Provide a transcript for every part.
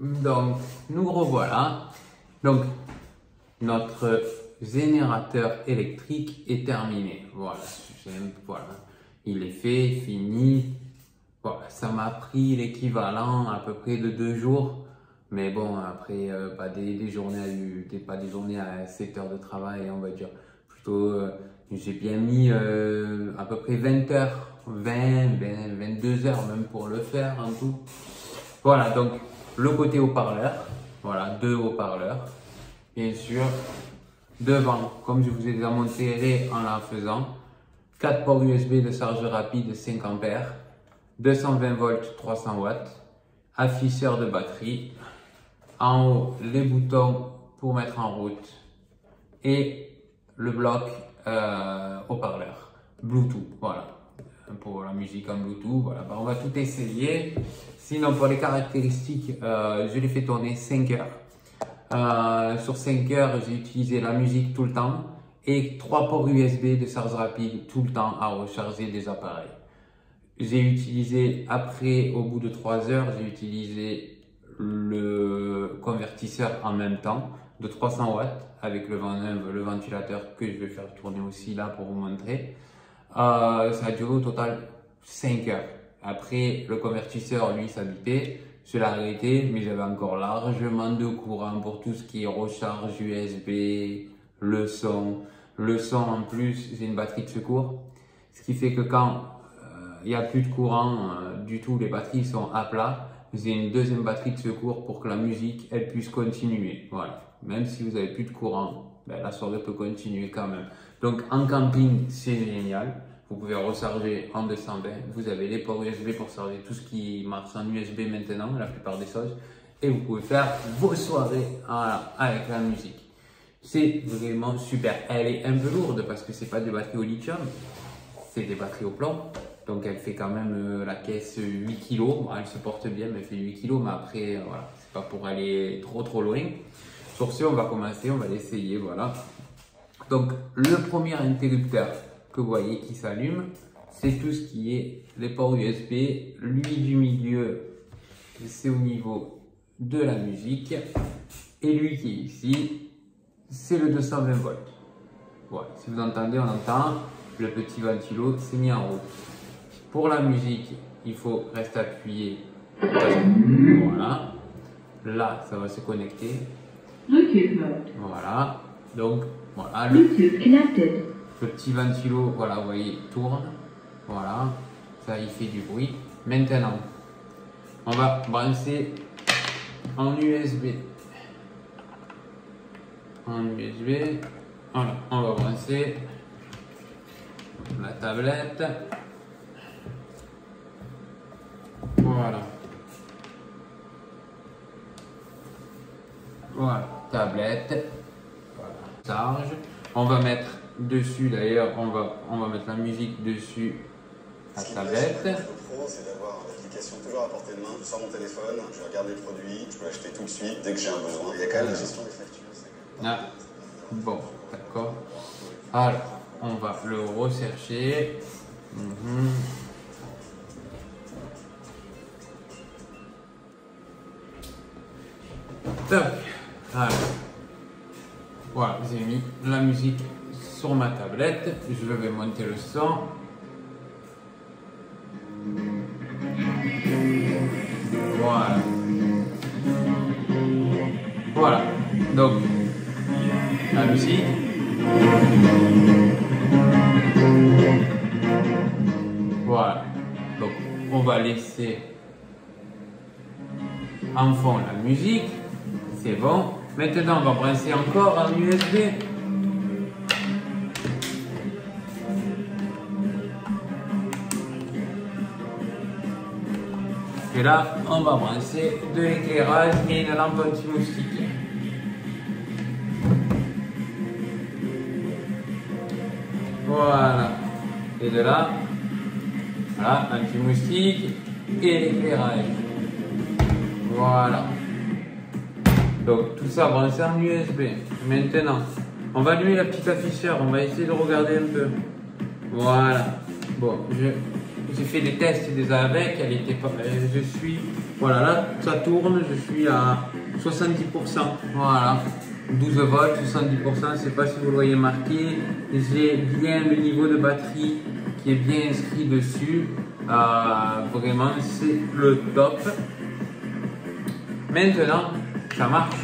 Donc, nous revoilà. Donc, notre générateur électrique est terminé. Voilà, voilà. Il est fait, fini. Voilà, ça m'a pris l'équivalent à peu près de 2 jours. Mais bon, après, pas des journées à 7 heures de travail, on va dire. Plutôt, j'ai bien mis à peu près 20 heures, 22 heures même pour le faire en tout. Voilà, donc le côté haut-parleur, voilà, 2 haut-parleurs, bien sûr. Devant, comme je vous ai déjà montré en la faisant, 4 ports USB de charge rapide 5 ampères, 220 volts 300 watts, afficheur de batterie. En haut, les boutons pour mettre en route et le bloc haut-parleur Bluetooth, voilà, pour la musique en Bluetooth, voilà. On va tout essayer. Sinon, pour les caractéristiques, je l'ai fait tourner 5 heures. Sur 5 heures, j'ai utilisé la musique tout le temps et 3 ports USB de charge rapide tout le temps à recharger des appareils. J'ai utilisé, après, au bout de 3 heures, j'ai utilisé le convertisseur en même temps de 300 watts avec le ventilateur que je vais faire tourner aussi là pour vous montrer. Ça a duré au total 5 heures. Après, le convertisseur, lui, s'habitait. Je l'ai arrêté, mais j'avais encore largement de courant pour tout ce qui est recharge USB, le son. Le son, en plus, j'ai une batterie de secours. Ce qui fait que quand il n'y a plus de courant du tout, les batteries sont à plat. J'ai une deuxième batterie de secours pour que la musique, elle puisse continuer. Voilà. Même si vous n'avez plus de courant, ben, la soirée peut continuer quand même. Donc, en camping, c'est génial. Vous pouvez recharger en 220. Vous avez les ports USB pour charger tout ce qui marche en USB maintenant, la plupart des choses. Et vous pouvez faire vos soirées, voilà, avec la musique. C'est vraiment super. Elle est un peu lourde parce que c'est pas des batteries au lithium, c'est des batteries au plomb. Donc elle fait quand même la caisse 8 kg. Bon, elle se porte bien, mais elle fait 8 kg. Mais après, voilà, c'est pas pour aller trop loin. Sur ce, on va commencer, on va l'essayer, voilà. Donc le premier interrupteur que vous voyez qui s'allume, c'est tout ce qui est les ports USB. Lui du milieu, c'est au niveau de la musique. Et lui qui est ici, c'est le 220 volts. Voilà, si vous entendez, on entend. Le petit ventilo s'est mis en route. Pour la musique, il faut rester appuyé. Voilà. Là, ça va se connecter. Voilà. Donc, voilà. Le petit ventilo, voilà, vous voyez, tourne. Voilà. Ça, il fait du bruit. Maintenant, on va brancher en USB. En USB. Voilà. On va brancher la tablette. Voilà. Voilà, tablette. Voilà. Charge. On va mettre dessus d'ailleurs, on va mettre la musique dessus la tablette. Ce qui est pro, c'est d'avoir l'application toujours à portée de main. Je sors mon téléphone, je regarde les produits, je peux acheter tout de suite dès que j'ai un besoin. Il y a quand même la gestion des factures. Ah. Bon, d'accord. Alors, on va le rechercher. Top. Alors, voilà, j'ai mis la musique sur ma tablette. Je vais monter le son. Voilà. Voilà. Donc, la musique. Voilà. Donc, on va laisser en fond la musique. C'est bon. Maintenant, on va brancher encore en USB. Et là, on va brancher de l'éclairage et une lampe anti-moustique. Voilà. Et de là, voilà, anti-moustique et l'éclairage. Voilà. Donc tout ça branché en USB. Maintenant, on va allumer la petite afficheur. On va essayer de regarder un peu. Voilà. Bon, je j'ai fait des tests des avec, elle était pas, je suis, voilà, là, ça tourne, je suis à 70%, voilà, 12 volts, 70%, je ne sais pas si vous le voyez marqué, j'ai bien le niveau de batterie qui est bien inscrit dessus, vraiment, c'est le top. Maintenant, ça marche.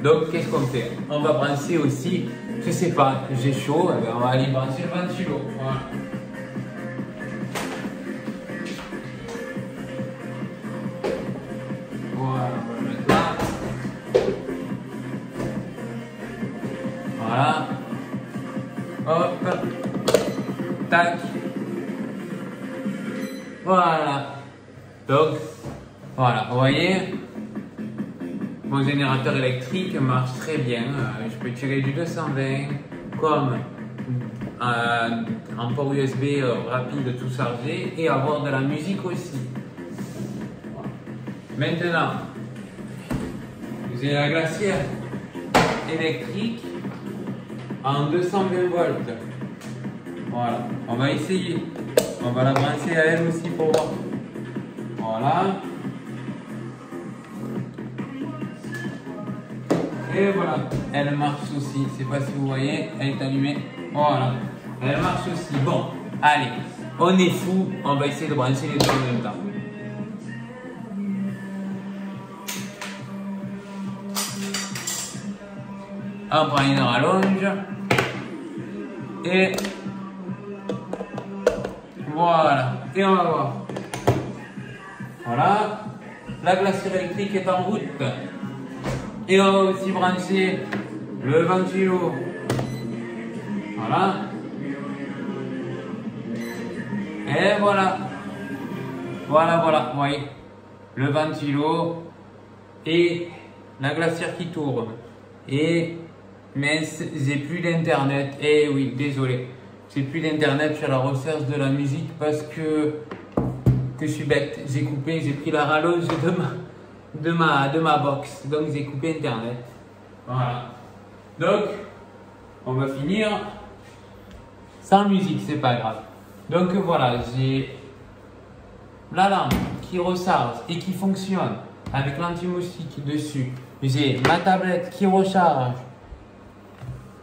Donc, qu'est-ce qu'on fait? On va brancher aussi, je sais pas, j'ai chaud, on va aller brancher le ventilo. Voilà. Voilà, on va le mettre là. Voilà. Hop. Tac. Voilà. Donc, voilà, vous voyez? Mon générateur électrique marche très bien. Je peux tirer du 220 comme un port USB rapide tout chargé et avoir de la musique aussi. Maintenant, j'ai la glacière électrique en 220 volts. Voilà, on va essayer. On va la brancher à elle aussi pour voir. Voilà. Et voilà, elle marche aussi. Je sais pas si vous voyez, elle est allumée. Voilà, elle marche aussi. Bon, allez, on est fou. On va essayer de brancher les deux en même temps. On prend une rallonge. Et voilà. Et on va voir. Voilà, la glacière électrique est en route. Et on va aussi brancher le ventilo. Voilà. Et voilà. Voilà, vous voyez. Le ventilo et la glacière qui tourne. Et mince, j'ai plus d'internet. Eh oui, désolé. J'ai plus d'internet sur la recherche de la musique parce que je suis bête. J'ai coupé, j'ai pris la rallonge de ma box, donc j'ai coupé internet. Voilà. Donc, on va finir sans musique, c'est pas grave. Donc voilà, j'ai la lampe qui recharge et qui fonctionne avec l'anti-moustique dessus. J'ai ma tablette qui recharge.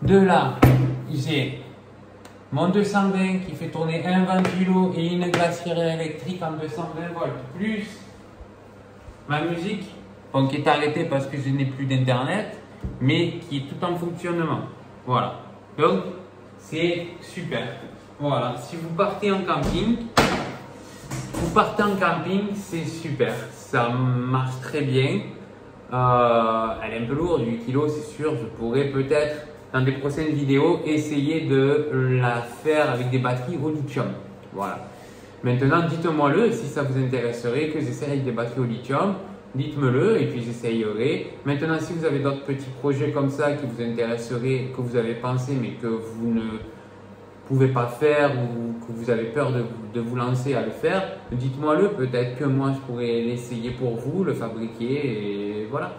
De là, j'ai mon 220 qui fait tourner un ventilo et une glacière électrique en 220 volts, plus ma musique, bon, qui est arrêtée parce que je n'ai plus d'internet, mais qui est tout en fonctionnement. Voilà. Donc, c'est super. Voilà. Si vous partez en camping, c'est super. Ça marche très bien. Elle est un peu lourde, 8 kg, c'est sûr. Je pourrais peut-être, dans des prochaines vidéos, essayer de la faire avec des batteries au lithium. Voilà. Maintenant, dites-moi-le si ça vous intéresserait que j'essaie avec des batteries au lithium. Dites-me-le et puis j'essayerai. Maintenant, si vous avez d'autres petits projets comme ça qui vous intéresseraient, que vous avez pensé mais que vous ne pouvez pas faire ou que vous avez peur de vous lancer à le faire, dites-moi-le. Peut-être que moi, je pourrais l'essayer pour vous, le fabriquer et voilà.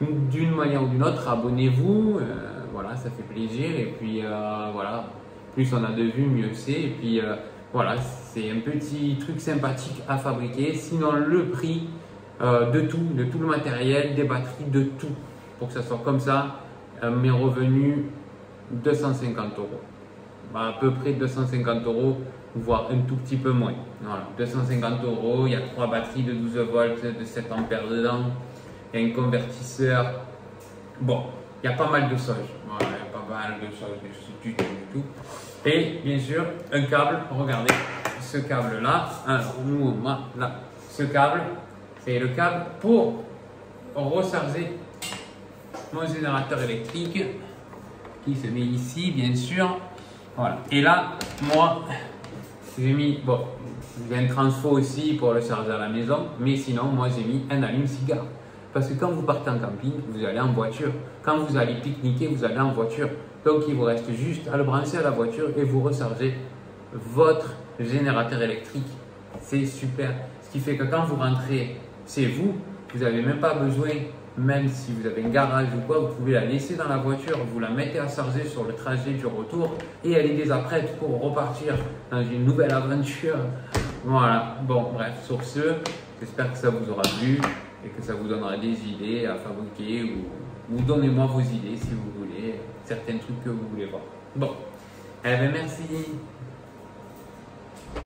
D'une manière ou d'une autre, abonnez-vous. Voilà, ça fait plaisir. Et puis voilà, plus on a de vues, mieux c'est. Et puis voilà, c'est un petit truc sympathique à fabriquer. Sinon, le prix de tout le matériel, des batteries, de tout, pour que ça soit comme ça, mes revenus 250 euros. À peu près 250 euros, voire un tout petit peu moins. Voilà, 250 euros, il y a 3 batteries de 12 volts, de 7 ampères dedans, il y a un convertisseur. Bon, il y a pas mal de choses. Voilà, il y a pas mal de choses, du tout. Et bien sûr, un câble, regardez, ce câble-là, alors nous, là, ce câble, c'est le câble pour recharger mon générateur électrique qui se met ici, bien sûr. Voilà. Et là, moi, j'ai mis, bon, j'ai un transfo aussi pour le charger à la maison, mais sinon, moi, j'ai mis un allume-cigare. Parce que quand vous partez en camping, vous allez en voiture. Quand vous allez pique-niquer, vous allez en voiture. Donc, il vous reste juste à le brancher à la voiture et vous rechargez votre générateur électrique. C'est super. Ce qui fait que quand vous rentrez chez vous, vous n'avez même pas besoin, même si vous avez un garage ou quoi, vous pouvez la laisser dans la voiture, vous la mettez à charger sur le trajet du retour et elle est déjà prête pour repartir dans une nouvelle aventure Voilà, bon, bref, sur ce, j'espère que ça vous aura plu et que ça vous donnera des idées à fabriquer ou donnez-moi vos idées si vous voulez, certains trucs que vous voulez voir. Bon, eh bien merci.